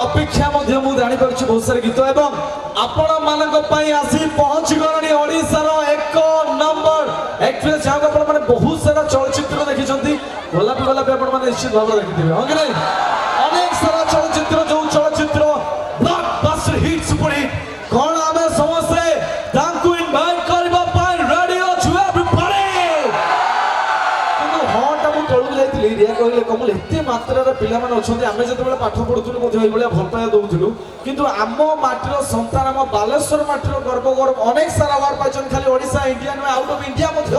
ଅପେକ୍ଷା ମଧ୍ୟ ମୁଁ ଜାଣିପାରୁଛି ବହୁତ ସାରା ଗୀତ ଏବଂ ଆପଣମାନଙ୍କ ପାଇଁ ଆସି ପହଞ୍ଚି ଗଲାଣି ଓଡ଼ିଶାର 1 ନମ୍ବର ଏକ୍ସପ୍ରେସ୍ ଯାହାକୁ ଆପଣମାନେ ବହୁତ ସାରା ଚଳଚ୍ଚିତ୍ର ଦେଖିଛନ୍ତି ଗୋଲାପୀ ଗୋଲାପୀ ଆପଣମାନେ ନିଶ୍ଚିତ ଭାବରେ ଦେଖିଥିବେ ହଁ କି ନାହିଁ ଅନେକ ସାରା ଚଳଚ୍ଚିତ୍ର ଯୋଉ ଚଳଚ୍ଚିତ୍ର ବ୍ଲକବଷ୍ଟର ହିଟ୍ ସୁପର ହିଟ୍ କ'ଣ ଆମେ ସମସ୍ତେ ତାଙ୍କୁ ଇନଭାଇଟ୍ କରିବା ପାଇଁ ରେଡି ଅଛୁ ଏଭରିବଡି କିନ୍ତୁ ହଁଟା ମୁଁ ତଳକୁ ଯାଇଥିଲି ରିଆ କହିଲେ କମଲ ଏତେ ମାତ୍ରାରେ ପିଲାମାନେ ଅଛନ୍ତି ଆମେ ଯେତେବେଳେ ପାଠ ପଢୁଥିଲୁ ମଧ୍ୟ ଏଇଭଳିଆ ଭଲ ପାଇବା ଦଉଥିଲୁ କିନ୍ତୁ ଆମ ମାଟିର ସନ୍ତାନ ଆମ ବାଲେଶ୍ୱର ମାଟିର ଗର୍ବ ଗୌରବ ଅନେକ ସାରା ଆୱାର୍ଡ ପାଇଛନ୍ତି ଖାଲି ଓଡ଼ିଶା ଇଣ୍ଡିଆ ନୁହେଁ ଆଉଟ୍ ଅଫ୍ ଇଣ୍ଡିଆ ମଧ୍ୟ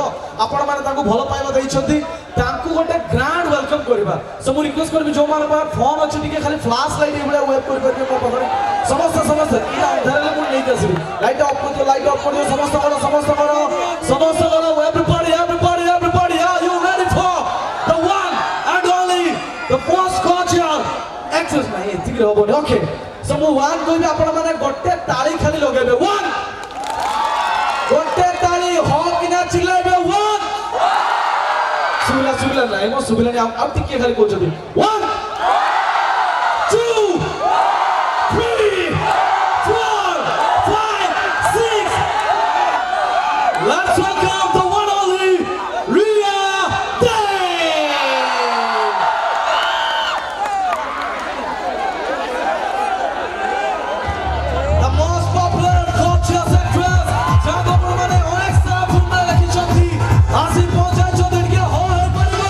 ଆପଣମାନେ ତାଙ୍କୁ ଭଲ ପାଇବା ଦେଇଛନ୍ତି ତାଙ୍କୁ ଗୋଟେ ଗ୍ରାଣ୍ଡ ୱେଲକମ୍ କରିବା ସୋ ମୁଁ ରିକ୍ୱେଷ୍ଟ କରିବି ଯୋଉମାନଙ୍କ ପାଖରେ ଫୋନ୍ ଅଛି ଟିକେ ଖାଲି ଫ୍ଲାସ୍ ଲାଇଟ୍ ଏଇଭଳିଆ ୱେବ୍ କରିପାରିବେ ମୋ ପାଖରେ ସମସ୍ତେ ସମସ୍ତେ ଏଇଟା ଅନ୍ଧାରରେ ମୁଁ ନେଇକି ଆସିବି ଲାଇଟ୍ ଅଫ୍ କରିଦିଅ ଲାଇଟ୍ ଅଫ୍ କରିଦିଅ ସମସ୍ତେ କର everybody are you ready for the one and only the most gorgeous actress ନାଇଁ ଏତିକି ହବନି ଓକେ ସୋ ମୁଁ ୱାନ୍ କହିବି ଆପଣମାନେ ଗୋଟେ ତାଳି ଖାଲି ଲଗେଇବେ ୱାନ୍ ଗୋଟେ ତାଳି ହଁ କିନା ଚିଲ୍ଲାଇବେ ୱାନ୍ ସୁବିଲା ନାଇଁ ମୋ ସୁବିଲାନି ଆଉ ଟିକେ ଖାଲି କହୁଛନ୍ତି one 2 3 4 5 6 let's welcome the one only Ria Day the most popular gorgeous actress ଯାହାକୁ ଆପଣମାନେ ଅନେକ ସାରା ଫିଲ୍ମରେ ଦେଖିଛନ୍ତି ଆସି ପହଞ୍ଚାଇଛନ୍ତି ଟିକେ ହଁ ହେଇପାରିବ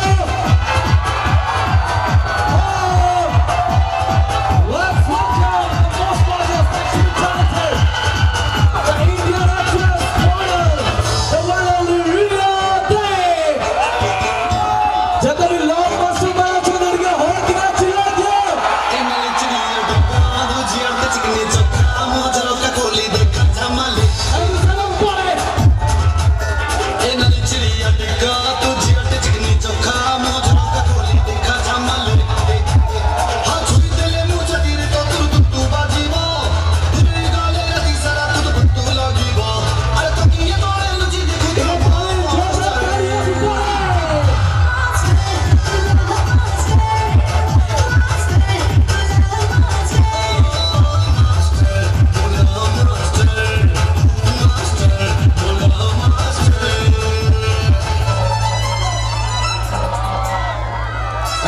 let's welcome the most gorgeous sexually talented the Indian actress model the one only Ria Day ଯେତେବେଳେ ଲଭ୍ ମଷ୍ଟର ମାନେ ଅଛନ୍ତି ଟିକେ ହଁ କିନା ଚିଲ୍ଲାଇ ଦିଅ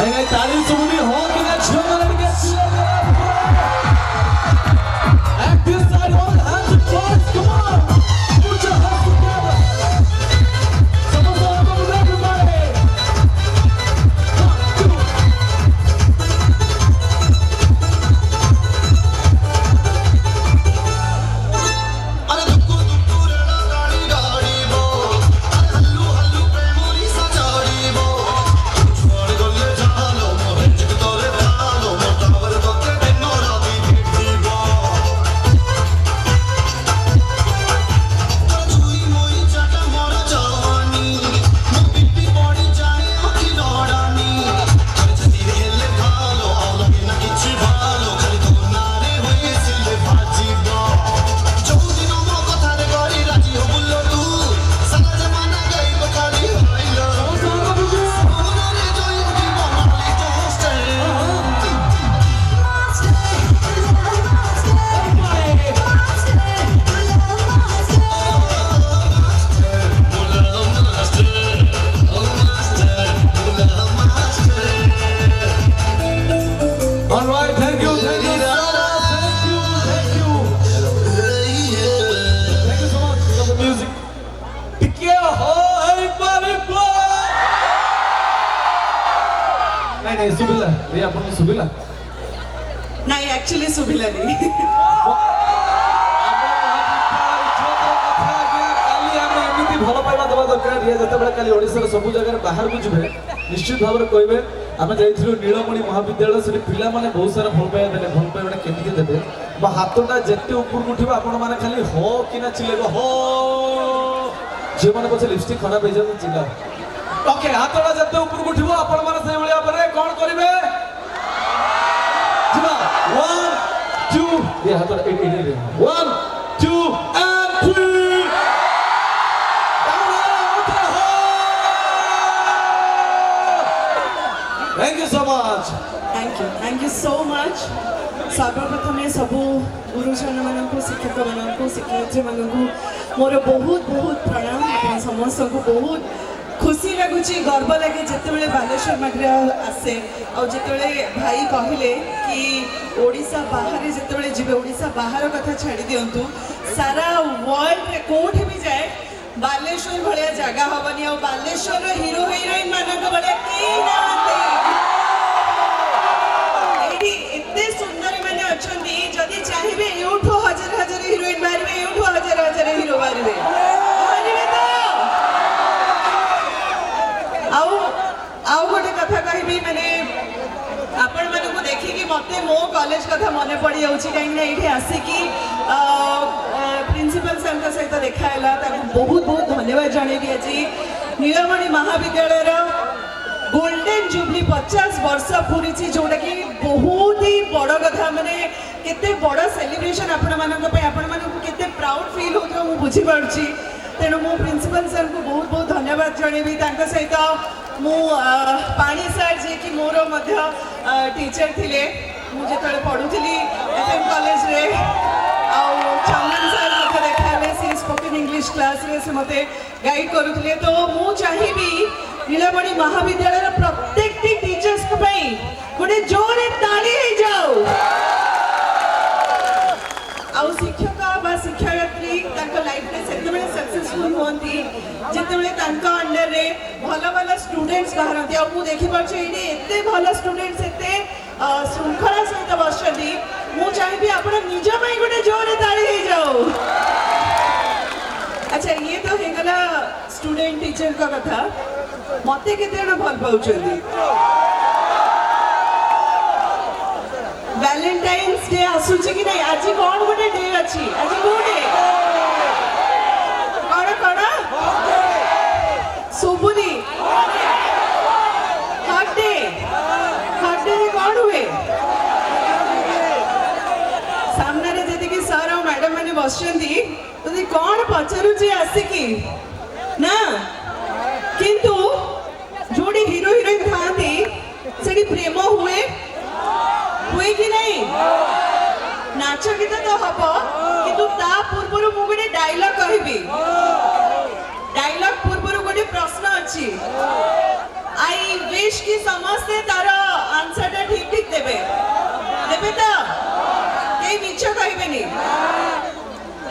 नहीं ताली सुनी हो कि ना झूमर के act this side on hands and toes come on put your hands together someone welcome everybody ないସୁବିଲା ଏଇ ଆପଣଙ୍କୁ ସୁବିଲା ନାଇଁ ଆକ୍ଚୁଆଲି ସୁବିଲାନି ଭଲ ପାଇବା ଦେବା ଦରକାର ଇଏ ଯେତେବେଳେ କାଲି ଓଡ଼ିଶାର ସବୁ ଜାଗାରେ ବାହାରକୁ ଯିବେ ନିଶ୍ଚିତ ଭାବରେ କହିବେ ଆମେ ଯାଇଥିଲୁ ନୀଳମଣି ମହାବିଦ୍ୟାଳୟ ସେଠି ପିଲାମାନେ ବହୁତ ସାରା ଭଲ ପାଇବା ଦେଲେ ଭଲ ପାଇବାଟା କେମିତି ଦେବେ ମୋ ହାତଟା ଯେତେ ଉପରକୁ ଉଠିବ ଆପଣମାନେ ଖାଲି ହୋ କିନା ଚିଲେଇବ ହୋ ଝିଅମାନେ ପଛେ ଲିପଷ୍ଟିକ୍ ଖରାପ ହେଇଯାଉଛି ଚିଲା ଓକେ ହାତଟା ଯେତେ ଉପରକୁ ଉଠିବ ଆପଣମାନେ ସେଇଭଳି ଭାବରେ କ'ଣ କରିବେ ଯିବା 1 2 ଏ ହାତଟା 1 2 and 3 Thank you so much. Thank you so much. सर्वप्रथमे सबू गुरुजन मानक शिक्षक मानक शिक्षयित्री मानक मोर बहुत बहुत प्रणाम। आपण समस्त को बहुत खुशी लगुच गर्व लगे जिते बालेश्वर माटे आसे और जिते भाई कहले कि ओडिशा बाहर जिते जीवे ओडिशा बाहर कथा छाड़ी दिंतु सारा वर्ल्ड कोठे भी जाए बालेश्वर भाया जगह हेनी आ बालेश्वर हिरो हिरोइन मानक भाया कई ना एते सुंदर मैंने अच्छा जदि चाहिए यूठू हजार हजार हिरोइन बाहर यूठू हजार हजार हिरो बाहर आउ गोटे कथा कहबी मैंने आपण मानक देखिकी मते मो कॉलेज कथा मन पड़ जाऊँगी कहीं आसिकी प्रिंसिपल सर सहित देखाला बहुत बहुत धन्यवाद जनइबी आज नीलमणि महाविद्यालय गोल्डन जुबली 50 वर्ष पूरी जोटा कि बहुत ही बड़ कथा माने केते बड़ सेलिब्रेशन आपण मानक केते प्राउड फील होतो मु बुझी पारछि तेणु मु प्रिंसिपल सर को बहुत बहुत धन्यवाद जनइबी तांका सहित मु पानी सर जे कि मोर मध्य टीचर थिले मु जेतले पढुथिली एफएम कॉलेज रे आ चंदन सर मते देखाले से स्पोकन इंग्लिश क्लास रे से मते गाइड करूथिले तो मु चाहिबी नीलमणि महाविद्यालय प्रत्येक टीचर्स को गोटे जोरे ताली हो जाओ आउ शिक्षक बा शिक्षयित्री लाइफ में से सक्सेसफुल होती जिते अंडर रे भल भल स्टूडेंट्स बाहर आउ देखी पार्टी एते भल स्टूडेंट्स एते श्रृंखला सहित बसती मु चाहिए आप निज गोटे जोरे ताली हो जाओ। अच्छा ये तो होगला स्टूडेंट टीचर का कथा मते केते भल पाउछ वैलेंटाइन्स डे आसुची कि नहीं आज कौन गोटे डे अच्छी आज को डे कौन कौन सुबुनी हक डे कौन हुए सामने रे जदी कि सर और मैडम माने बसचंदी तो कौन पचारुची आसिकी ना किंतु जोड़ी हीरो हिरोइन थाती सेठी प्रेम हुए कि नहीं नाच गीत तो हम किंतु ता पूर्व मु गोटे डायलॉग कहबी डायलॉग पूर्व गोटे प्रश्न अच्छी आई विश कि समस्ते तार आंसर टा ठीक ठीक देबे देबे तो कई मिछ कहबेनी।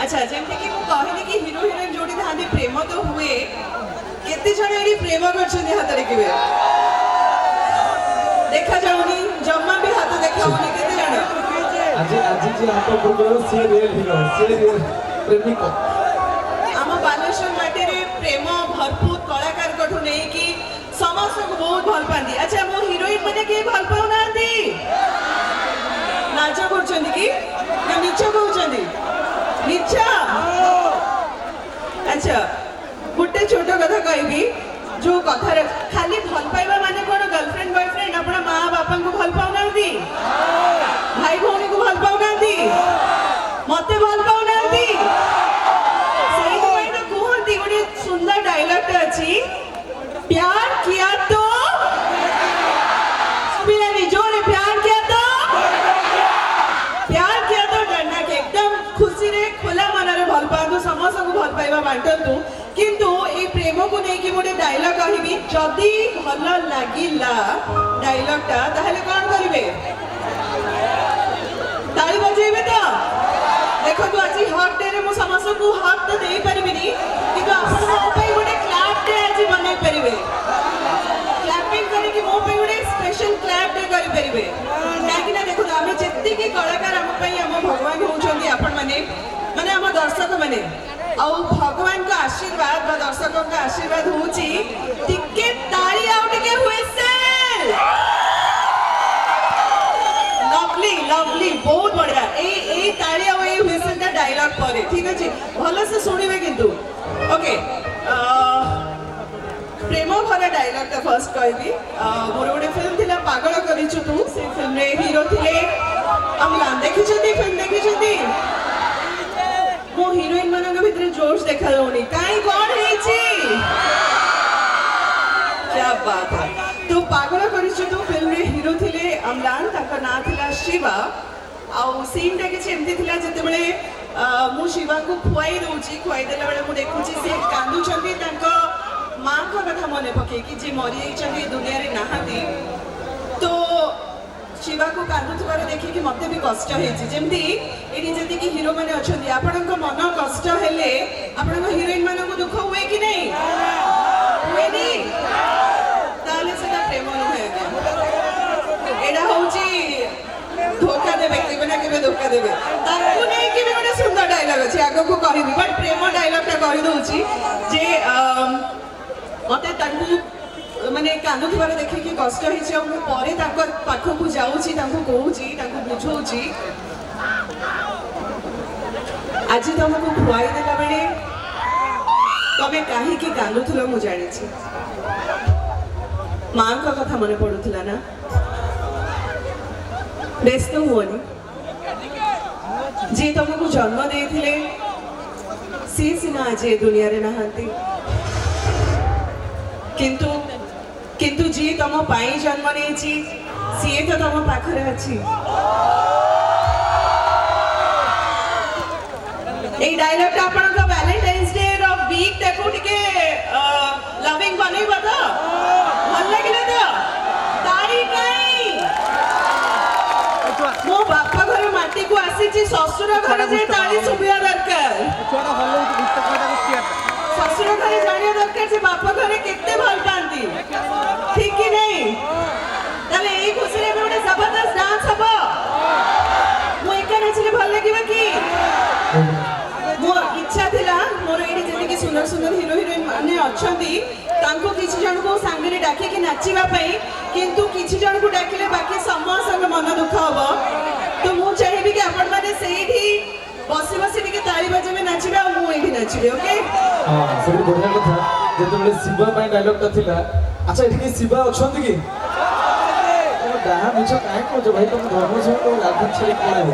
अच्छा जेमति कि मु कहली कि हीरो हिरोइन जोड़ी थांती प्रेम तो हुए केते जण एडी प्रेम करछन हाथ देखिबे देखा जाउनी जम्मा भी हाथ देखाउनी केते जण आज जी हाथ पूर्व से रियल हीरो से रियल प्रेमिक आम बालेश्वर माटी रे प्रेम भरपूर कलाकार कठु नै कि समस्त को बहुत भल पांदी। अच्छा मो हीरोइन माने के भल पाउ नांदी नाच करछन कि ना मिछ कहउछन मिछ। अच्छा गोटे छोट कथा कहबी जो कथा खाली भल पाइबा माने कोन गर्लफ्रेंड बॉयफ्रेंड अपना माँ बापा को भल पाउ नांदी भाई भौणी को भल पाउ नांदी मते भल पाउ नांदी सही कोई ना कहंती गोटे सुंदर डायलॉग अछि प्यार किया तो सुबिलानी जोरे प्यार किया तो डरना के एकदम खुशी रे खोला मन रे भल पांतु समस्त को भल पाइबा बांटंतु किंतु ए प्रेम को नहीं कि गोटे डायलॉग कहबी जदि भल लागिला डायलॉग टा ताहले कोन करिवे ताली बजेबे तो देखो तू आज हक डे रे मु समस्त को हक तो देई परिबिनी किंतु आपण मो पई गोटे क्लैप डे आज बनै परिबे क्लैपिंग करे कि मो पई गोटे स्पेशल क्लैप डे करि परिबे काकी ना देखो आमे जत्ते की कलाकार हम पई हम भगवान होउछंदी आपण माने हम दर्शक माने आउ भगवान का आशीर्वाद बा दर्शकों का आशीर्वाद होची टिके ताली आउ टिके हुइसेल लवली लवली बहुत बढ़िया ए ताली आउ ए हुइसेल का डायलॉग परे ठीक अछि भलो से सुनिबे किंतु ओके प्रेम भरा डायलॉग ता फर्स्ट कहबी मोर गोटे फिल्म थिला पागल करिछु तू से फिल्म रे हीरो थिले अमलान देखिछथि फिल्म देखिछथि मो हीरोइन मानक भितर जोश देखा जाउनी काई कोन हेची क्या बात है तो पागल करिछु तू फिल्म रे हीरो थिले अमलान ताका ना थिला शिवा आउ सीनटा किसी एमती थिला जेतेबेले मु शिवा को खुआई दउची खुआई देला बेले मु देखुची से कांदुचंती तांको मां को कथा मने पके कि जे मरि जाइछंती दुनिया रे नाहाती तो शिवा को कांदुथबार देखि कि मते भी कष्ट हेछि जेमती एनी जति कि हीरो माने अछंती आपनक मन कष्ट हेले आपनक हीरोइन माने को दुख हुए कि नहीं हुए नहीं ताले सेटा प्रेम नुहे एडा होची धोखा देबे केबे ना केबे धोखा देबे ताकू नै कि भी गोटे सुंदर डायलॉग अछि आगो को कहबी बट प्रेम डायलॉग ता कहि दउची जे मते ताकू माने कांदुथिबार देखि कि कष्ट हिछि मु परे ताको पाखो को जाउची ताको कहउची ताको बुझौची आज तुमको खुआई देला बेले तमे काहे कि कांदुथिलो मु जानि छी मां का कथा मने पडुथिला ना व्यस्त हुअनी जे तुमको जन्म देथिले सी सिना आज ए दुनिया रे नहांती किंतु किंतु जी तुम पाई जन्म नेछि सी तो तुम पाखरे अछि ए डायलॉग ता आपन का वैलेंटाइन्स डे रो वीक देखो टिके लविंग बनै बता भल लागिला तो तारी काई मो बापा घर माटी को आसी ससुर घर जे ताली सुबिया दरकार ससुर घर जानिया दरकार जे बापा घरे केते भल पांती ठीक कि नहीं तले ए खुशी रे गोटे जबरदस्त डांस हबो मो एका नाचिले भल लागिबा कि मोर इच्छा थिला मोर एडी जेति कि सुंदर सुंदर हीरो हीरोइन माने अछंती तांको किछि जन को सांगरे डाके कि नाचिबा पई किंतु किछि जन को डाकिले बाकी समस्त मन दुख हबो तो मु चाहेबी कि आपण माने सेठी बसी बसी टिके ताली बजेबे नाचिबे आ मु एठी नाचिबे ओके हां सब बढ़िया कथा जेतेबेले शिवा पई डायलॉग ता थिला अच्छा एठी के शिवा अछंती कि ओ डाहा मिछ काहे को जो भाई तुम धर्म से तो लाभ छे कोले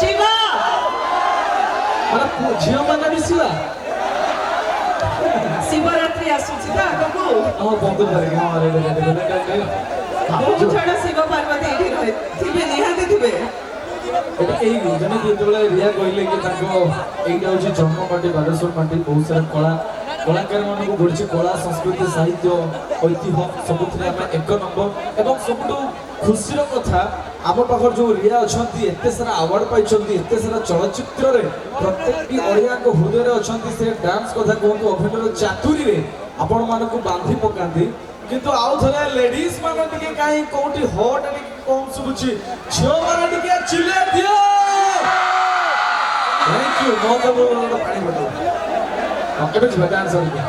शिवा माने झियो माने भी शिवा शिवरात्रि आसुची ता को हां बंद करे हां रे बहुत छड़ा शिव पार्वती एठी रहे थिबे निहाते थिबे এটা এই জন্য যেতবেলে রিয়া কইলে কি তাঙ্কো এইটা হচ্ছে জন্মমাটি বালেশ্বর মাটি বহুত সারা কলাকার মানকু গড়িছে কলা সংস্কৃতি সাহিত্য ঐতিহ্য ସବୁଥିରେ ଆମେ ଏକ ନମ୍ବର ଏବଂ ସବୁଠୁ ଖୁସିର କଥା ଆମ ପାଖରେ ଯୋଉ ରିୟା ଅଛନ୍ତି ଏତେ ସାରା ଆୱାର୍ଡ ପାଇଛନ୍ତି ଏତେ ସାରା ଚଳଚ୍ଚିତ୍ରରେ ପ୍ରତ୍ୟେକଟି ଓଡ଼ିଆଙ୍କ ହୃଦୟରେ ଅଛନ୍ତି ସେ ଡାନ୍ସ କଥା କୁହନ୍ତୁ ଅଭିନୟର ଚାତୁରୀରେ ଆପଣମାନଙ୍କୁ ବାନ୍ଧି ପକାନ୍ତି କିନ୍ତୁ ଆଉ ଥରେ ଲେଡିଜ୍ ମାନେ ଟିକେ କାହିଁ କୋଉଠି ହଟ୍ ଟିକେ କମ୍ ଶୁଭୁଛି ଝିଅ ମାନେ ଟିକେ ଚିଲେ ଦିଅ थैंक यू ମୋ ତରଫରୁ ପାଣି ବଟଲ କେବେ ଯିବା ଡାନ୍ସ କରିବା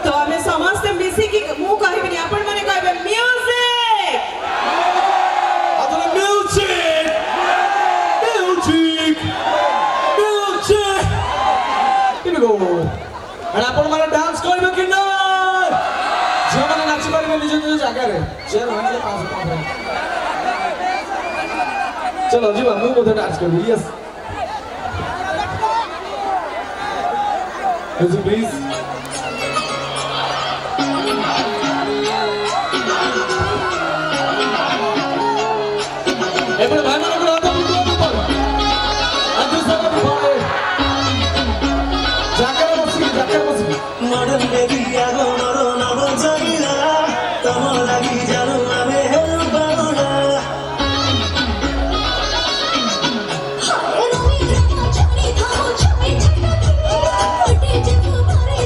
तो हमें समस्त मिसी की मु कहबिनी आपण माने कहबे म्यूजिक आदले म्यूजिक म्यूजिक म्यूजिक केबे गो आणि आपण माने डान्स करबे कि ना ଝିଅ ମାନେ ନାଚି ପାରିବେ ନିଜ ନିଜ ଜାଗାରେ ଚେୟାର ଭାଙ୍ଗିଲେ 500 ଟଙ୍କା चलो जीवा मु बोधे डांस करबी यस म्यूजिक प्लीज एपरे भाई माने को हाथ उठो आज सब भाई जाकर बसी मॉडर्न बेबी आगो मरो नबो जगिला तम लागि जानो आमे हेल बाउला हाय रोई चोरी खाओ चोरी चटकी पटे जब मारे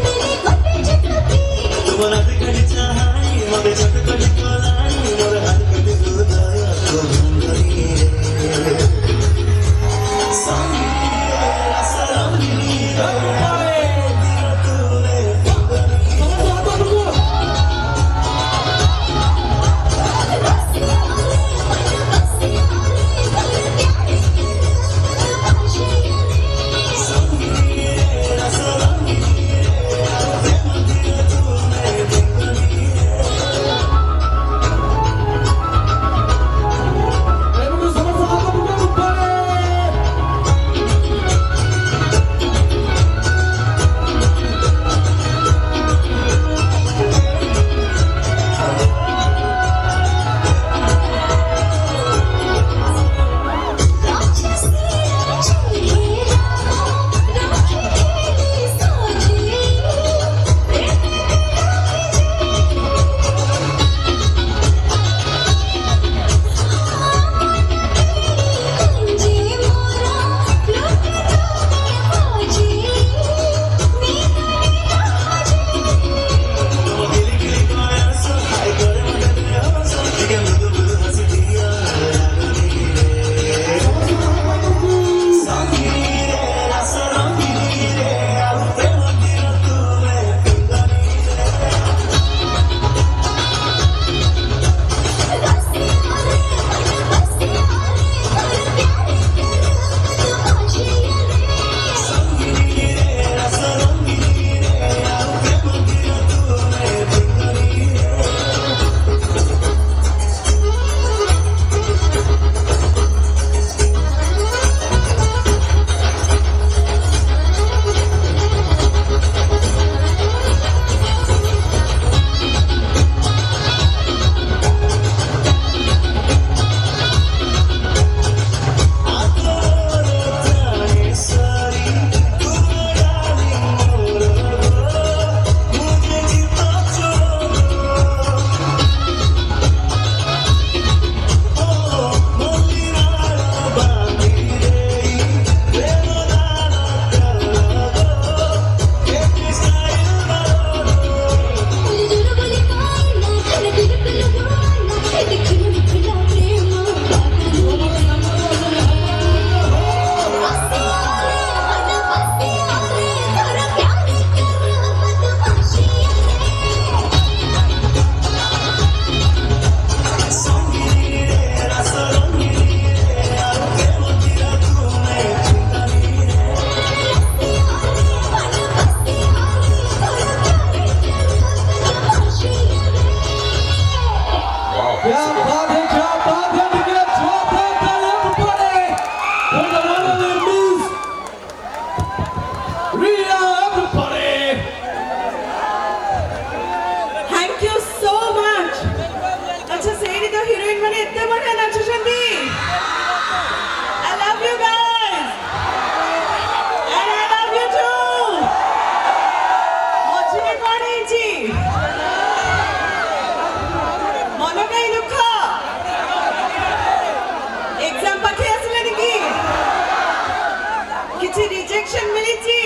मिली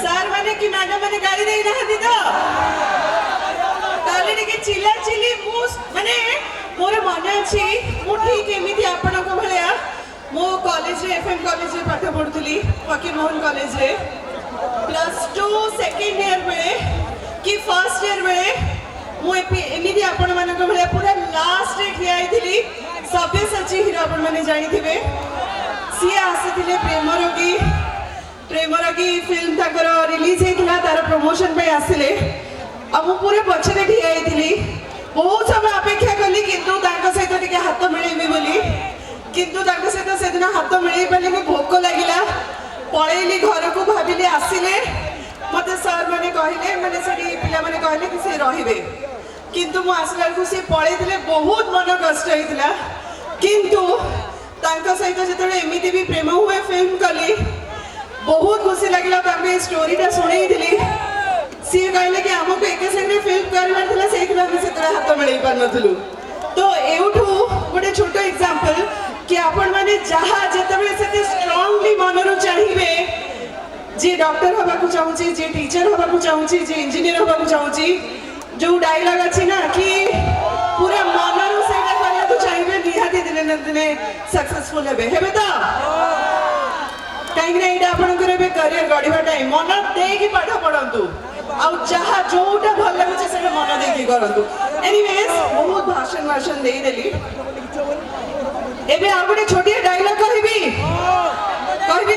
सर माने कि मैडम माने गाड़ी दे ना तो ताले टिके चिल्ला चिल्ली माने मोर मन अछि मु ठीक एमिति आपनक भलिया मो कॉलेज रे एफएम कॉलेज रे पाठ पढुतली फकीर मोहन कॉलेज रे +2 सेकंड ईयर में कि फर्स्ट ईयर में मु एमिति आपण मानक भलिया पूरा लास्ट रे ठिया आइथिली सब्यसाची हीरो आपण माने जानि थिबे सी आसीथिले प्रेम रोगी फिल्म ताकर रिलीज हेतिला तार प्रमोशन पे आसिले अब मु पूरे पछरे ठिया आइथिली बहुत समय अपेक्षा कली किंतु तांका सहित टिके हाथ मिलेबी बोली किंतु तांका सहित सेदिन हाथ मिले पाली भोक लागिला पळेली घर को भाबिले आसिले मते सर माने कहले माने सेठी पिला माने कहले कि से रहिबे किंतु मु आसला को से पळेतिले बहुत मन कष्ट हेतिला किंतु तांका सहित जेतले एमिति भी प्रेम हुए फिल्म कली बहुत खुशी लगिला तांके स्टोरीटा सुनै दिली सी कहले कि हमको एक संगे फिल्म करबार थिला सेहिला हम सेतरा हाथ मिलै पार नथलु तो एउठू गोटे छोटो एग्जांपल कि आपण माने जहा जेतबे सेते स्ट्रांगली मनरु चाहिबे जे डॉक्टर हबा को चाहूची जे टीचर हबा को चाहूची जे इंजीनियर हबा को चाहूची जो डायलॉग अछि ना कि पूरा मनरु सेटा करिया तो चाहिबे निहाती दिने न दिने सक्सेसफुल हेबे तो काहे एटा आपण करबे करियर गढिबा टाइम मन देकी पाठ पढंतु आउ जहा जोटा भल लागुचे से मन देकी करंतु एनीवेज बहुत भाषण दे देली एबे आ गोटे छोटिया डायलॉग कहबी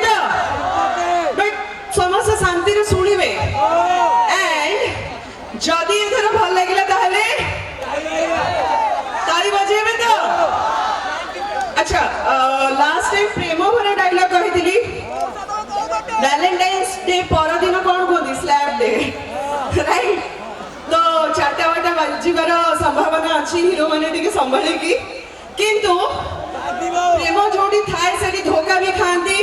तो बट समस्त शांति रे सुनिबे एंड जदी एथर भल लागिला ताहले ताली बजेबे तो अच्छा लास्ट टाइम प्रेम भरा डायलॉग कहितली वैलेंटाइन्स डे पर दिन कोन कोदी स्लैब डे राइट तो चाटा वाटा बाजीबार संभावना अछि हीरो माने टिके संभाली की किंतु प्रेम जोड़ी थाए सेठी धोखा भी खांती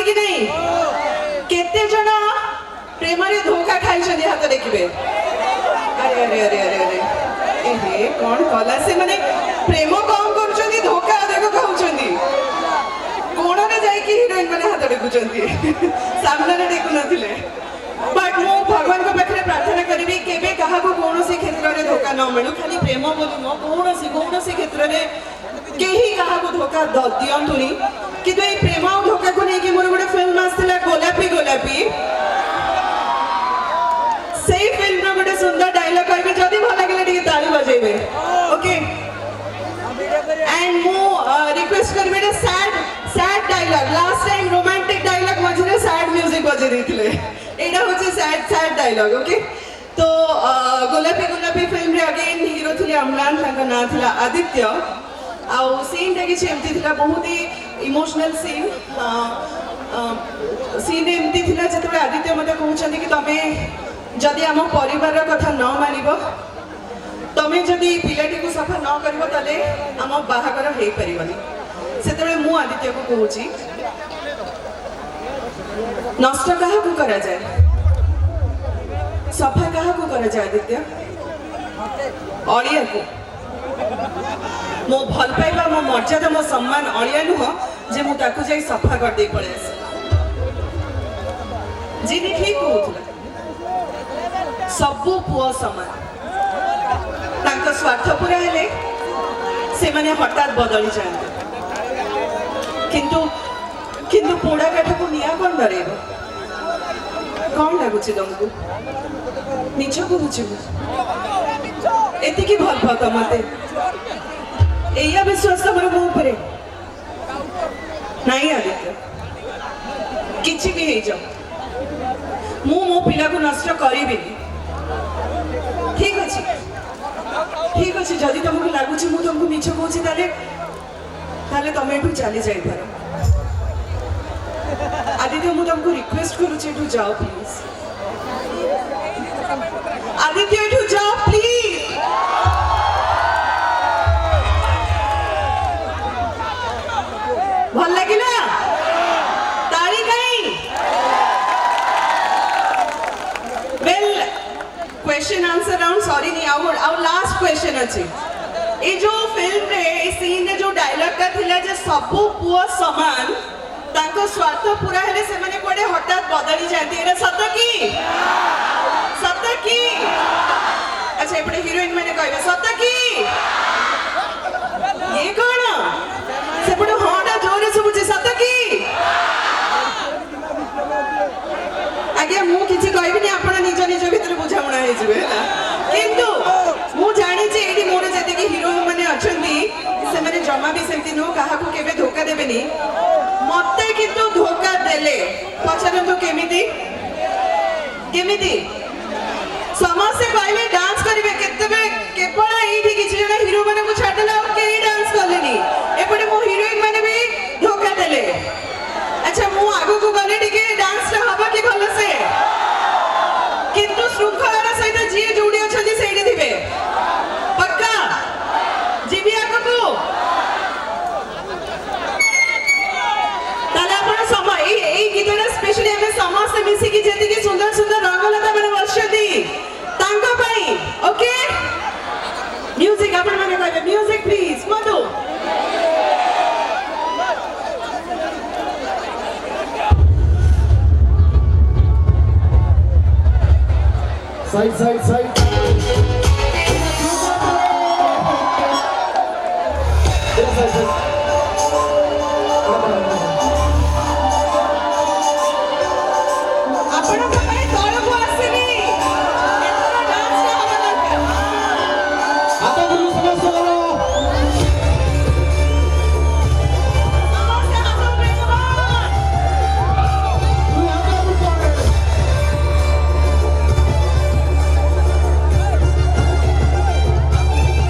कि नहीं केते जण प्रेम रे धोखा खाई छथि हाथ देखिबे अरे अरे अरे अरे अरे एहे कोन कला से माने प्रेम कम करछथि धोखा देखो खाउछथि कोण रे जाई कि हीरोइन माने हाथ देखुछथि सामने रे देखु नथिले बट मो भगवान को पाखरे प्रार्थना करिबी केबे काहा को कोनोसी क्षेत्र रे धोखा न मिलु खाली प्रेम बोली न कोनोसी क्षेत्र रे केही काहा को धोखा दियंतुनी किंतु ए प्रेम और धोखा को नहीं कि मोर गोटे फिल्म आस्तिला गोलापी गोलापी सेही फिल्म रो गोटे सुंदर डायलॉग कहबे जदी भल लागले टिके ताली बजेबे ओके एंड मो रिक्वेस्ट करबे sad dialogue last time romantic dialogue मझरे सैड म्यूजिक बजे देथिले एडा होचे सैड डायलॉग ओके तो गोलापी फिल्म रे अगेन हीरो थिले अम्लान ताका ना थिला आदित्य आउ सीन टा किछि एमती थिला बहुत ही इमोशनल सीन एमती थिला जेतबे आदित्य मते कहउछन कि तमे जदी हम परिवार कथा न मानिबो तमे जदी पिलाटी को सफा न करबो तले हम बाहागर हेई परिबनी सेतबे मु आदित्य को कहउची नष्ट कहा को करा जाए सफा कहा को करा जाए आदित्य अड़िया को मो भल पाइबा मो मर्यादा मो सम्मान अड़िया नुह जे मु ताकू जाई सफा कर दे पड़े जिनी ठीक होउतला सबु पुओ समान तांका स्वार्थ पूरा हेले से माने हठात बदली जाते किंतु पोड़ा काठ को निया कौन डरेब कौन लगुच तुमको मिछ कहुचु एतिकी भल पाता मते एया विश्वास तमर मो ऊपरे नहीं आदित्य किछि भी हे जाओ मु मो पिला को नष्ट करिबे ठीक अछि जदी तुमको लागुछि मु तुमको मिछ कहूछि ताले तमे एठू चली जाई पारो आदित्य मु तुमको रिक्वेस्ट करूछि एठू जाओ प्लीज आदित्य एठू जाओ प्लीज भल लागिला ताली कहीं well question answer round sorry नहीं आवर लास्ट क्वेश्चन अछि ए जो फिल्म रे ए सीन रे जो डायलॉग का थिला जे सबु पुओ समान ତାଙ୍କ ସ୍ୱାର୍ଥ ପୁରା ହେଲେ ସେମାନେ କୁଆଡେ ହଠାତ୍ ବଦଳି ଯାଆନ୍ତି ଏଇଟା ସତ କି ସତ କି ଆଚ୍ଛା ଏପଟେ ହିରୋଇନ ମାନେ କହିବେ ସତ କି ଇଏ କଣ ସେପଟେ ହଁଟା ଜୋରରେ ଶୁଭୁଛି ସତ କି ଆଜ୍ଞା ମୁଁ କିଛି କହିବିନି ଆପଣ ନିଜ ନିଜ ଭିତରେ ବୁଝାମଣା ହେଇଯିବେ ହେଲା କିନ୍ତୁ ମୁଁ ଜାଣିଛି ଏଇଠି ମୋର ଯେତିକି ହିରୋ ମାନେ ଅଛନ୍ତି ସେମାନେ ଜମା ବି ସେମିତି ନୁହଁ କାହାକୁ କେବେ ଧୋକା ଦେବେନି ମତେ କିନ୍ତୁ ଧୋକା ଦେଲେ ପଚାରନ୍ତୁ କେମିତି କେମିତି ସମସ୍ତେ କହିଲେ ଡାନ୍ସ କରିବେ କେତେବେଳେ କେବଳ ଏଇଠି କିଛି ଜଣ ହିରୋ ମାନଙ୍କୁ ଛାଡ଼ିଦେଲେ ଆଉ କେହି ଡାନ୍ସ କଲେନି ଏପଟେ ମୋ ହିରୋଇନ ମାନେ ବି ଧୋକା ଦେଲେ ଆଚ୍ଛା ମୁଁ ଆଗକୁ ଗଲେ ଟିକେ ଡାନ୍ସଟା ହବ କି ଭଲସେ କିନ୍ତୁ ଶୃଙ୍ଖଳାର ସହିତ ଯିଏ ଯୋଉଠି ଅଛନ୍ତି ସେଇଠି ଥିବେ ପକ୍କା ଯିବି ଆଗକୁ ତାହେଲେ ଆପଣ ଏଇ ଗୀତଟା ସ୍ପେଶାଲି ଆମେ ସମସ୍ତେ ମିଶିକି ଯେତିକି ସୁନ୍ଦର ସୁନ୍ଦର ରଙ୍ଗଲତା ମାନେ ବସିଛନ୍ତି ତାଙ୍କ ପାଇଁ ଓକେ ମ୍ୟୁଜିକ୍ ଆପଣ ମାନେ କହିବେ ମ୍ୟୁଜିକ୍ ପ୍ଲିଜ୍ କୁହନ୍ତୁ Side, side, side. ଆପଣଙ୍କ ପାଇଁ ତଳକୁ ଆସିନି ଏଥର ଡାନ୍ସଟା ହବା ଦରକାର ହାତ ଗୁରୁ ସମସ୍ତଙ୍କର ସମସ୍ତେ ହାତ ଉଠେଇଦେବା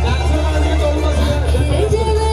ଡ୍ୟାନ୍ସର ମାନେ ଟିକେ ତଳକୁ ଆସିବେ।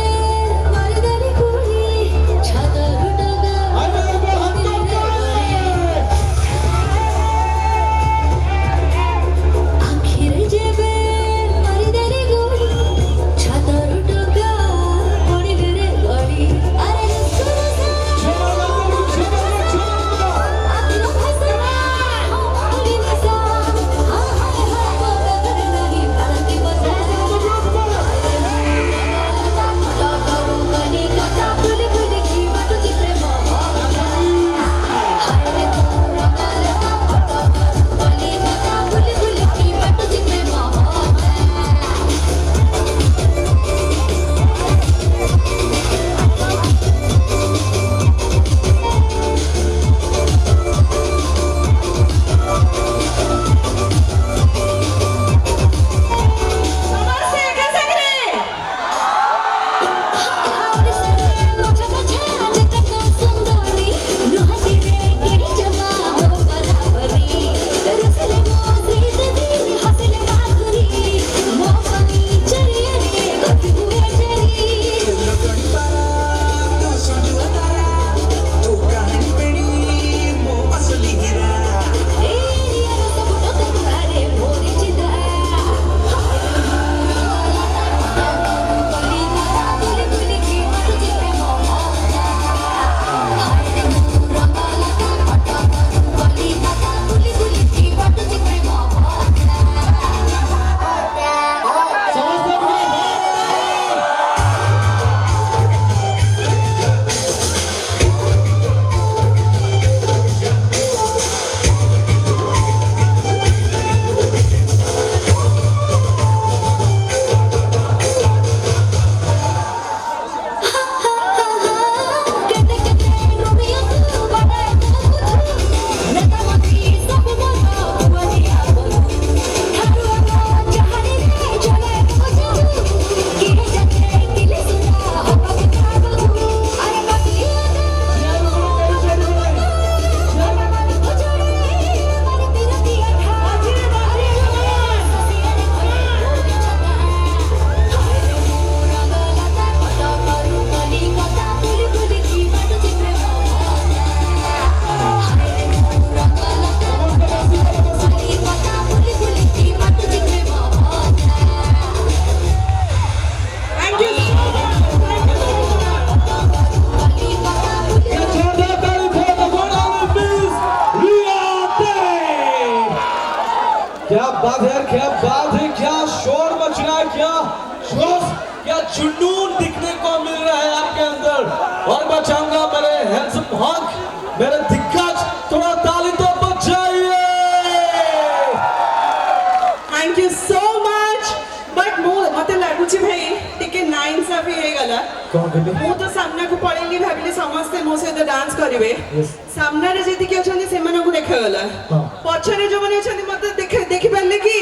कौन कहली ମୁଁ ତ ସାମ୍ନାକୁ ପଳେଇଲି ଭାବିଲି ସମସ୍ତେ ମୋ ସହିତ ଡାନ୍ସ କରିବେ Yes. ସାମ୍ନାରେ ଯେତିକି ଅଛନ୍ତି ସେମାନଙ୍କୁ ଦେଖାଗଲା ହଁ। ପଛରେ ଯୋଉମାନେ ଅଛନ୍ତି ମତେ ଦେଖିପାରିଲେ କି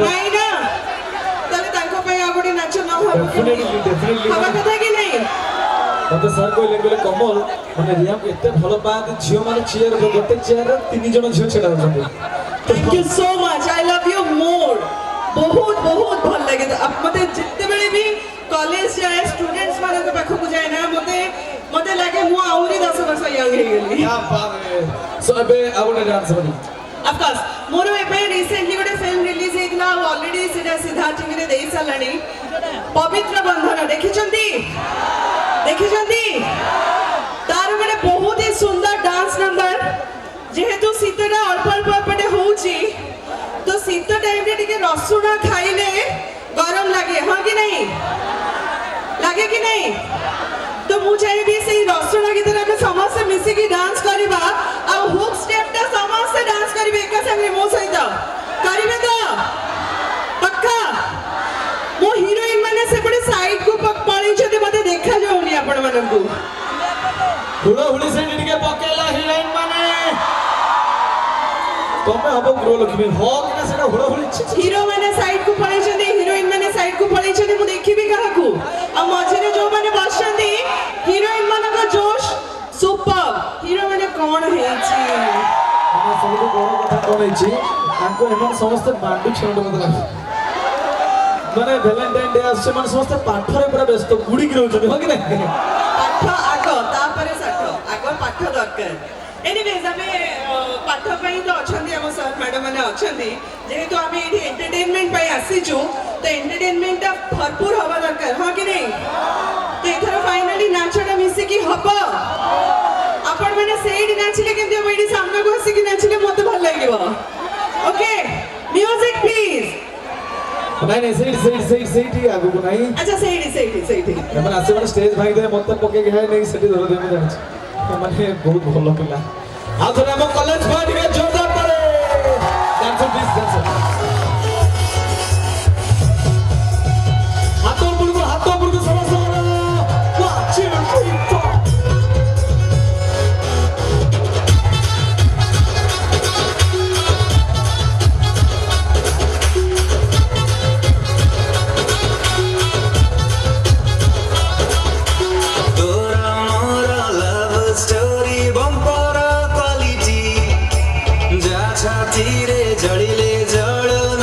ନାଇଁ ନା ତାହେଲେ ତାଙ୍କ ପାଇଁ ଆଉ ଗୋଟେ ନାଚ ନ ହବ Definitely. ହବା କଥା କି ନାଇଁ मते सर कहले कहले कमल माने रिया एते भलो पात झियो माने चेयर गोटे चेयर रे 3 जण झियो छेडा होछन thank you so much I love you more बहुत बहुत भल लगे अब मते जिते बेले भी कॉलेज जाए स्टूडेंट्स मानक पाखकु जाए ना मते मते लागे मु आउरी 10 वर्ष यंग हे गेली क्या बात है सो अबे आउटे डांस बनी ऑफ कोर्स मोर एबे रिसेंटली गोटे फिल्म रिलीज हेतला ऑलरेडी सेटा सिद्धार्थ टीवी रे देई सालानी पवित्र बंधन देखिचंती तार गोटे बहुत ही सुंदर डांस नंबर जेहेतु शीतटा अल्प अल्प पटे होउची तो शीत टाइम रे टिके रसुण खाइले गरम लागे हां कि नहीं तो मु चाहिए से रसुण गीत में समस्त मिसिकी डांस करबा आ हुक स्टेप ता समस्त डांस करबे एक संगे मो सहित करिवे तो पक्का मो हीरोइन माने सेपटे साइड को पळी छते मते देखा जाउनी आपण मानकू हुड़ा हुड़ी से टिके पकेला हीरोइन माने तमे हबो ग्रो लक्ष्मी हो कि ना सेटा हुड़ा हुड़ी हीरो माने साइड को पळी छते हीरोइन माने साइड को पळी छते मु देखिबी काहाकू आ मझरे जो माने बसंती हीरोइन मानक जोश सुपर हीरो माने कोन हेची माने सबको बड़ कथा कोन हेची तांको एमन समस्त बांडू छेंड मत लाग माने वैलेंटाइन डे आसे माने समस्त पाठरे पूरा व्यस्त गुडी की रहउछन हो कि ना पाठ आगो तापरे साठ आगो पाठ दरकार एनीवेज हमें पाठ पई तो अछंती हम सर मैडम माने अछंती जेहेतु हमें एठी एंटरटेनमेंट पई आसीचु तो एंटरटेनमेंट भरपूर हवा दरकार हां कि नहीं तो एथर फाइनली नाचटा मिसी की हबो आपण माने सेडी नाचिले केमति हम एठी सामने को आसी की नाचिले मते भल लागिवो ओके म्यूजिक प्लीज नहीं नहीं सेठी आगु को नहीं अच्छा सेडी एमन आसे माने स्टेज भाई दे मत पके गए नहीं सेठी धर दे मैं जानि माने बहुत भलो पिला आ थोड़ा हम कॉलेज पार्टी के जोरदार करे डांसर प्लीज डांसर हाथों ऊपर को समस्त 1 2 3 4 तोरा मोरा लव स्टोरी बम्पर क्वालिटी जा छातीरे जडिले जड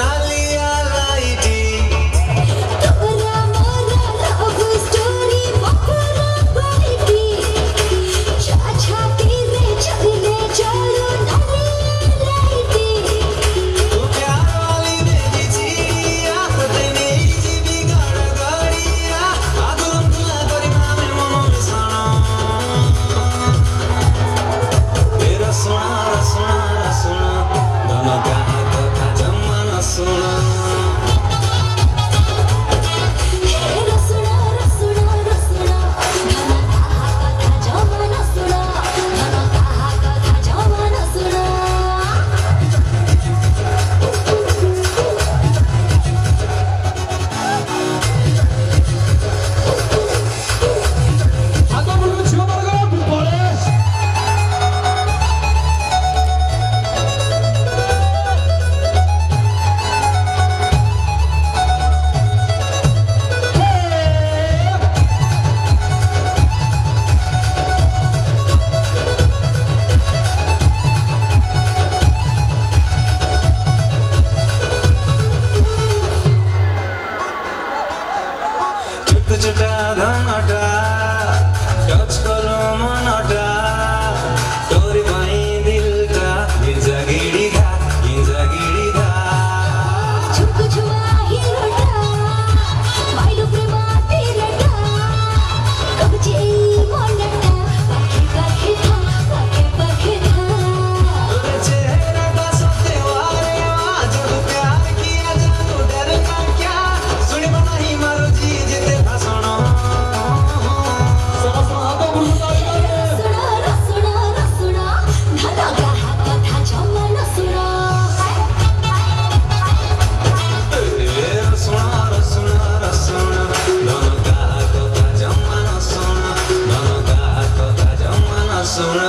ରସୁଣ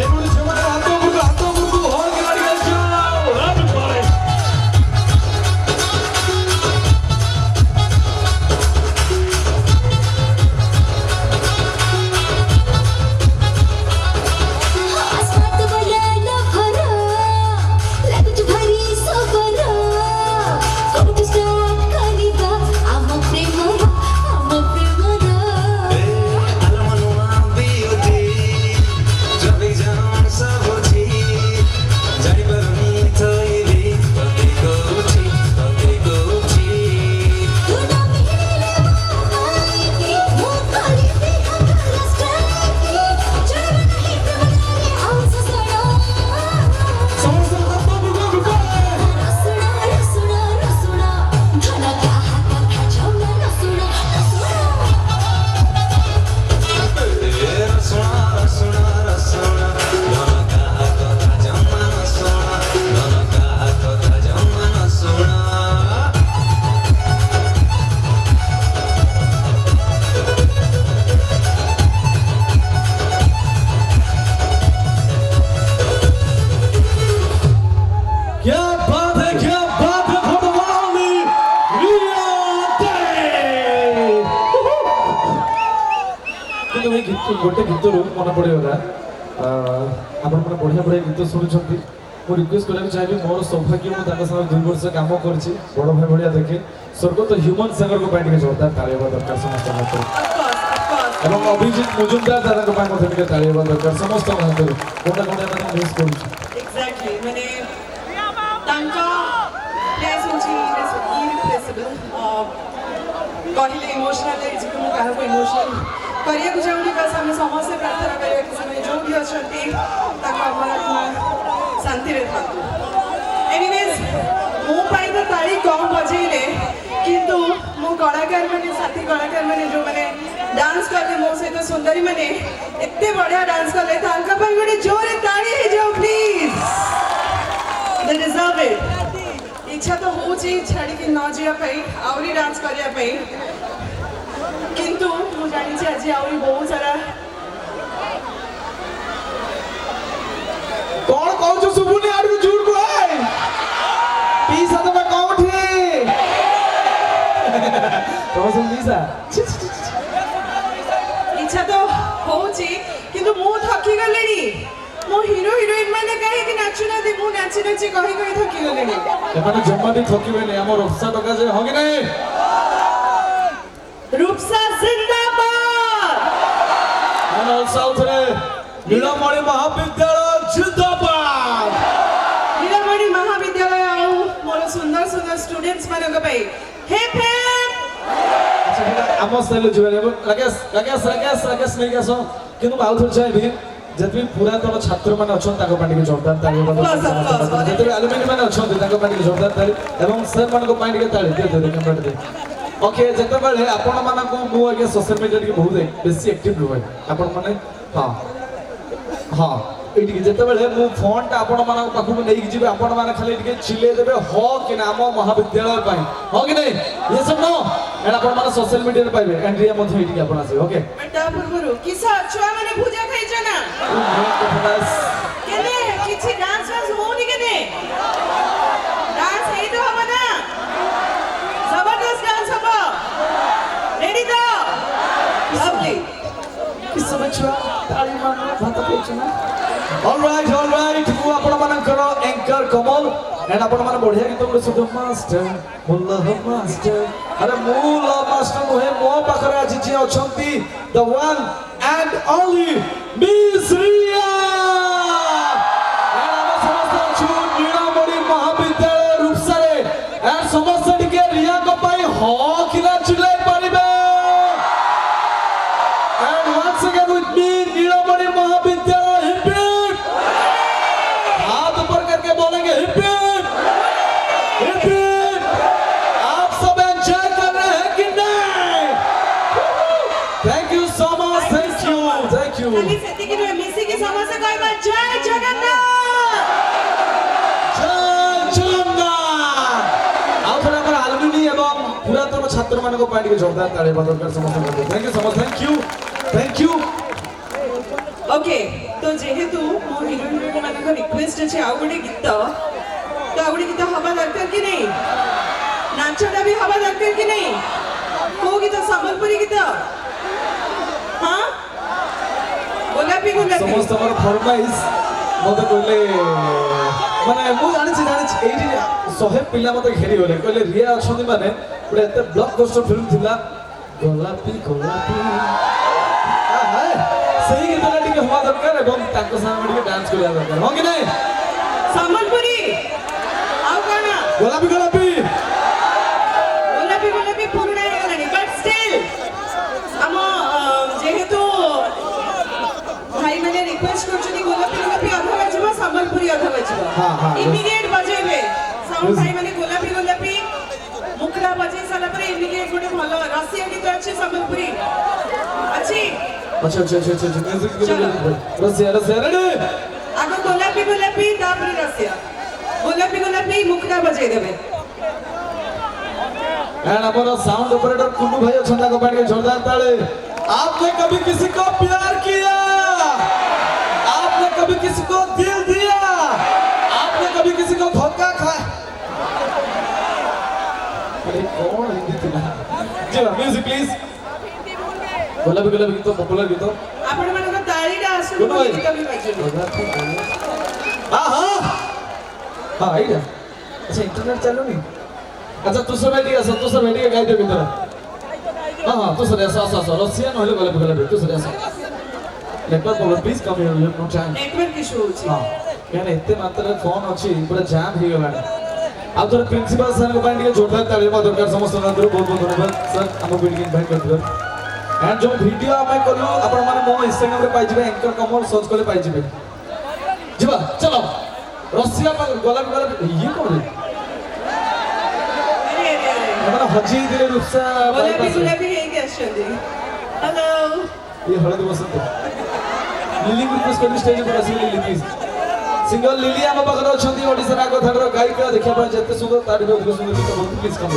ଏଗୁଡି ସେମାନେ ହାତ ଉପରକୁ ହଳକି ମାରିକି ଆସିବ everybody आसमात बयाला भरा लागुच भारी सबरा कोठु स्टार्ट करिबा आम प्रेमरा ଆଲମନୁଆ ବିୟୁଟି ଜବି ଜାନ ସବୁଛି ଜାଣିପାରୁନି ଥଇଲି ତତେ କହୁଛି तू ना मिले आई के मो करी दे हमरा स्टाइल के चल नहीं प्रेमरे आंस सड़ा ସମସ୍ତେ ହାତ ଉପରକୁ କରେ रसुना रसुना रसुना धना क्या हाथ छौना रसुना ରସୁଣ ରସୁଣ ରସୁଣ ଧନ କାହା କଥା ଜମା ନ ଶୁଣ ଧନ କାହା କଥା ଜମା ନ ଶୁଣ क्या बात है for the one Ria Day କିନ୍ତୁ ଏଇ ଗୀତ ଗୋଟେ ଗୀତରୁ ମନେ ପଡ଼ିଗଲା ଆପଣମାନେ ବଢ଼ିଆ ବଢ଼ିଆ ଗୀତ ଶୁଣୁଛନ୍ତି ମୁଁ ରିକ୍ୱେଷ୍ଟ କରିବାକୁ ଚାହିଁବି ମୋର ସୌଭାଗ୍ୟ ମୁଁ ତାଙ୍କ ସାଙ୍ଗରେ 2 ବର୍ଷ କାମ କରିଛି ବଡ଼ ଭାଇ ଭଳିଆ ଦେଖେ ସ୍ୱର୍ଗତ ହ୍ୟୁମାନ ସାଗରଙ୍କ ପାଇଁ ଟିକେ ଜୋରଦାର ତାଳି ହେବା ଦରକାର ସମସ୍ତଙ୍କ ହାତରେ ଏବଂ ଅଭିଜିତ ମଜୁମଦାର ଦାଦାଙ୍କ ପାଇଁ ମଧ୍ୟ ଟିକେ ତାଳି ହେବା ଦରକାର ସମସ୍ତଙ୍କ ହାତରେ କୋଉଟା କୋଉଟା ଆମେ ମିସ୍ କରୁଛୁ Exactly. मैंने तांका प्लेस होची इरिप्लेसेबल कहिले इमोशनल है जिको मु काहा को इमोशनल करिया को जाउनी बस हम समस्त प्रार्थना करिया कि समय जो भी अछंती ताका आत्मा शांति रे थांतु एनीवेज मो पाई तो ताली कम बजेइले किंतु मो कलाकार माने साथी कलाकार माने जो माने डांस करले मो सहित सुंदरी माने एते बढ़िया डांस करले तांका पाई गोटे जोरे ताली हे जाओ प्लीज They deserve it. इच्छा तो होची छाड़ी कि न जिया पाई आउरी डांस करिया पाई किंतु मु जानी छी आज आउरी बहुत सारा कौन कहू सुबुनी आड़ू झूठ कुआई पीसा तो मैं कौठी तो सुन पीसा इच्छा तो होची किंतु मु थकी गलेनी मो हीरो हीरोइन माने काहे कि नाचु ना दे मु नाची नाची कहि कहि थकी गलेनी एमाने जम्मा भी थकिबेनी हमर रक्षा टका जे होगी नहीं रूपसा जिंदाबाद हम साउथ रे नीलमणि महाविद्यालय जिंदाबाद नीलमणि महाविद्यालय आउ मोर सुंदर सुंदर स्टूडेंट्स मानक पाई हेप हेप अच्छा बेटा आम स्टाइल जुबे राकेश नहीं आसो किंतु आउ थोर चाहे जति पुरातन छात्र माने अछन ताको पाटी के जोरदार ताली जति अलुमिनी माने अछन ताको पाटी के जोरदार ताली एवं सर मान को पाटी के ताली दे कैमरा दे ओके जते बेले आपण माना को मु आगे सोशल मीडिया के बहुत बेसी एक्टिव रहे आपण माने हां हां एटी जते बेले मु फोन ता आपण माना पाखु नै जिबे आपण माने खाली टिके चिले देबे हो कि नाम महाविद्यालय पाई हो कि नहीं ये सब नो एना आपण माने सोशल मीडिया रे पाइबे एंड्रिया मध्ये एटी आपण आसे ओके बेटा पुरपुरु किसा छुआ माने भुजा खाइछ ना केने किछि डांस वांस होनी केने डांस हे तो हबो ना जबरदस्त डांस हबो रेडी तो लवली किस समय छुआ ताली मारना भात पेछ ना ऑलराइट मु आपण मानकर एंकर कमल एंड आपण मान बढ़िया गीत गुड सुध मास्टर मुल्ला मास्टर अरे मुल्ला मास्टर मोहे मो पाखरे आज जे अछंती the one and only miss Riya and हम समस्त छु नीलमणि महाविद्यालय रूपसारे एंड समस्त टिके रिया को पाई हो किना चिल्लाई पारिबे and once again with me नीलमणि महाविद्यालय हिप हिप हाथ ऊपर करके बोलेंगे हिप हिप आप सब एंजॉय कर रहे हैं कि नहीं thank you so much thank you खाली सेति कि मिसी के समस्त कहबा जय जगन्नाथ जय जगन्नाथ। ଆଉ ଥରେ ଆମର ଆଲୁମିନି ଏବଂ छात्र मानको पार्टी के जोरदार ताली बजाकर समस्त thank you so much thank you okay तो जेहेतु मो हिरो हिरोइन मानक रिक्वेस्ट अछि आ गोटे गीत तो आ गोटे गीत हवा दरकार कि नहीं नाचटा भी हवा दरकार कि नहीं को गीत संबलपुरी गीत हाँ गोलापी गोलापी समस्त हमर फरमाइश मते कहले माने मु जानि एठी 100 पिला मते घेरी गले कहले रिया अछंती माने पुरा एते ब्लॉकबस्टर फिल्म थिला गोलापी गोलापी हाय सही गीतटा टिके हवा दरकार एवं ताको सामने टिके डांस करिया दरकार हो कि नहीं संबलपुरी आउ काना गोलापी गोलापी गोलापी गोलापी पुराना ହେଇଗଲାଣି बट स्टिल हम जेहेतु भाई मैंने रिक्वेस्ट करछनी गोलापी गोलापी अधा बजबो संबलपुरी अधा बजबो हाँ, इमीडिएट बजेबे साउंड भाई मैंने गोलापी गोलापी मुखड़ा बजे साला पर इमीडिएट गोटे भलो रसिया गीत अछि संबलपुरी अछि अच्छा म्यूजिक रसिया रेडी आगो गोलापी गोलापी तापर रसिया गोलापी गोलापी मुखड़ा बजे देबे एंड हमारा साउंड ऑपरेटर कुन्नू भाई छंदा को बैठ के जोरदार ताली आपने कभी किसी को प्यार किया आपने कभी किसी को दिल दिया आपने कभी किसी को धोखा खाया अरे कौन हिंदी थी ना जी म्यूजिक प्लीज गोलापी गोलापी गीत पॉपुलर गीत आपण मानक ताळीटा आसु कुन्नू भाई गीत भी बजे हाँ हाँ आइडिया अच्छा इंटरनेट चालू नहीं अच्छा तुसर बैठी गाई दे भीतर हाँ तुसर ऐसा रसिया नहले गोलापी गोलापी तुसर ऐसा network problem please come here you know time network issue होची हाँ यानी इतने मात्रा फोन अच्छी पूरा जाम ही गला आप थोड़ा प्रिंसिपल सर को पाएंगे जोरदार ताली बजा दरकार समस्त नंदर बहुत बहुत धन्यवाद सर हम मीटिंग इनवाइट करथिबे एंड जो वीडियो आमे करलु आपण माने मो इंस्टाग्राम रे पाइ जिबे एंकर कमर सर्च करले पाइ जिबे जिबा चलो रसिया गोलापी गोलापी ये कोन अरे अरे अरे हमारा हजी दिले रुपसा गोलापी गोलापी हेगे आछंदी हेलो ये हळदी बसंत लिली रिक्वेस्ट कर स्टेज पर आसी लिली प्लीज सिंगर लिली हम पाखर अछंती ओडिसा रा कथार गायिका देखिया पर जते सुंदर तारी अधिक सुंदर गीत बहुत प्लीज कम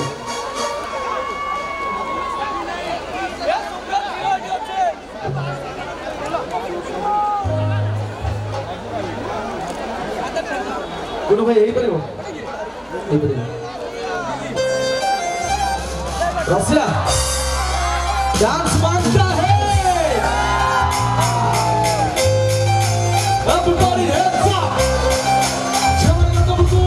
गुरु भाई यही परिबो रसिया डांस मांगता है everybody hands up jangan lupa buku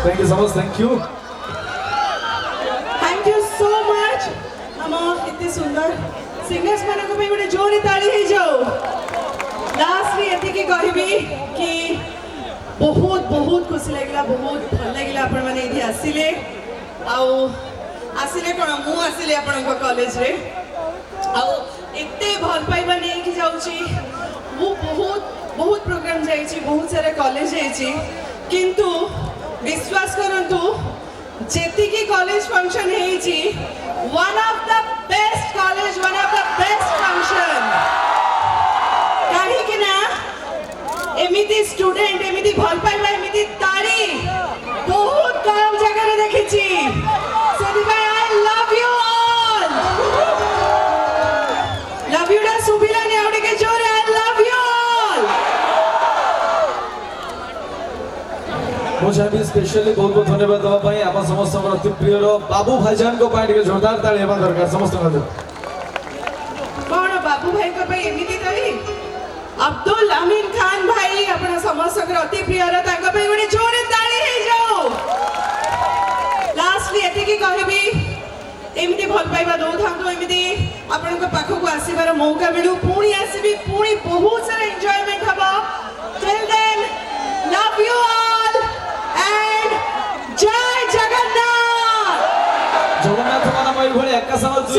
thank you so much, thank you. Thank you so much हम इतने सुंदर सिंगर्स मानक पे गोटे जोरे ताली हो जाओ। लास्टली एतिकी कहबी कि बहुत बहुत खुशी लगिला, बहुत भल लगिला आपण माने इधि आसिले आसिले कोन मु आसिले आपण कॉलेज रे एते भल पाइबा नहीं कि जाउची। मु बहुत बहुत प्रोग्राम जाइची, बहुत सारा कॉलेज जाइची, किंतु विश्वास करंतु जेतिकी कॉलेज फंक्शन हेची one of the best college, one of the best function. काहे कि ना एमिति स्टूडेंट एमिति भल पाइबा एमिति ताली बहुत कम जगह रे देखिची। सेदी भाई आई love you all, love you डा सुबिला ने आवडे के जोरे आई लव यू ऑल। मुझे भी स्पेशली बहुत बहुत धन्यवाद दवा पाई आप समस्त अति प्रिय बाबू भाईजान को पाई टिके जोरदार ताली हेबा दरकार समस्त को। कौन बाबू भाई को भाई एमिति ताली अब्दुल अमीन खान भाई अपना समस्त अति प्रिय तांको भाई गोटे जोरे ताली हे जाओ। लास्टली एतिकी कहबी एमिति भल पाइबा दो थांतो, एमिति आपन को पाखो को आसीबार मौका मिलू, पुणी आसीबी, पुणी बहुत सारा एन्जॉयमेंट हबो। Till then love you all and Jai Jagannath. Jagannath माना भाई भले एका संग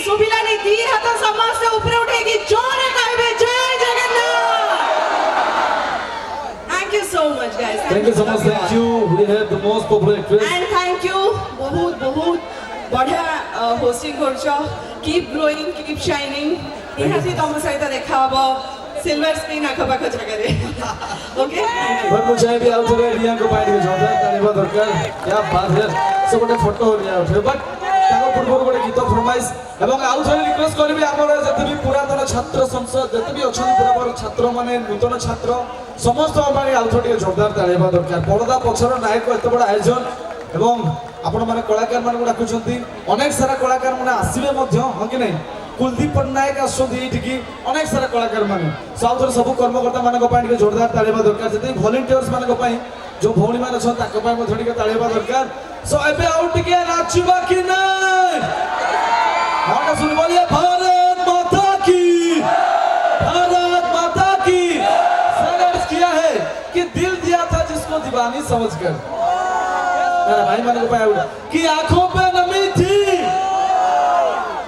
सुबिलानी दी हाथ समस्त ऊपर उठेगी जोरे कहबे जय Jagannath. Thank you so much guys, thank you so much, thank you. We have the most popular actress and thank you बहुत बहुत बढ़िया होस्टिंग करछो। Keep growing, keep shining. निहाती तम सहित देखा हबो सिल्वर स्क्रीन आखा पाखा जगह रे। ओके पर मुझे भी आउट रे रिया को पाई टिके जोरदार ताली हेबा दरकार। क्या बात है, सब गोटे फोटो हो रिया उठे बट ताको पूर्व गोटे गीत फरमाइश एवं आउट रे रिक्वेस्ट करबी हमर जते भी पुरातन छात्र संसद जते भी अछन पुरापर छात्र माने नूतन छात्र समस्त माने आउट टिके जोरदार ताली हेबा दरकार। पर्दा पछर नायक एते बड़ आयोजन एवं आपण माने कलाकार मान को डाकुचंती, अनेक सारा कलाकार माने आसीबे मध्य ह कि नै। कुलदीप पटनायक आसुंती एटिकी, अनेक सारा कलाकार माने साउथ रे सब कर्मकर्ता मान को पाई टिके जोरदार ताली हेबा दरकार। जते वॉलंटियर्स मान को पाई जो भौणी मान छन ताको पाई मध्य टिके ताली हेबा दरकार। सो एबे आउट टिके नाचिबा कि नै हाटा सुन बोलिए भारत माता की, भारत माता की। संघर्ष किया है कि दिल दिया था जिसको दीवानी समझकर। मेरा भाई मान को पाया कि आंखों पे नमी थी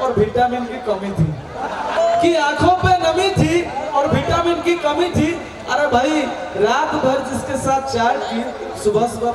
और विटामिन की कमी थी, कि आंखों पे नमी थी और विटामिन की कमी थी। अरे भाई रात भर जिसके साथ चाट की सुबह सुबह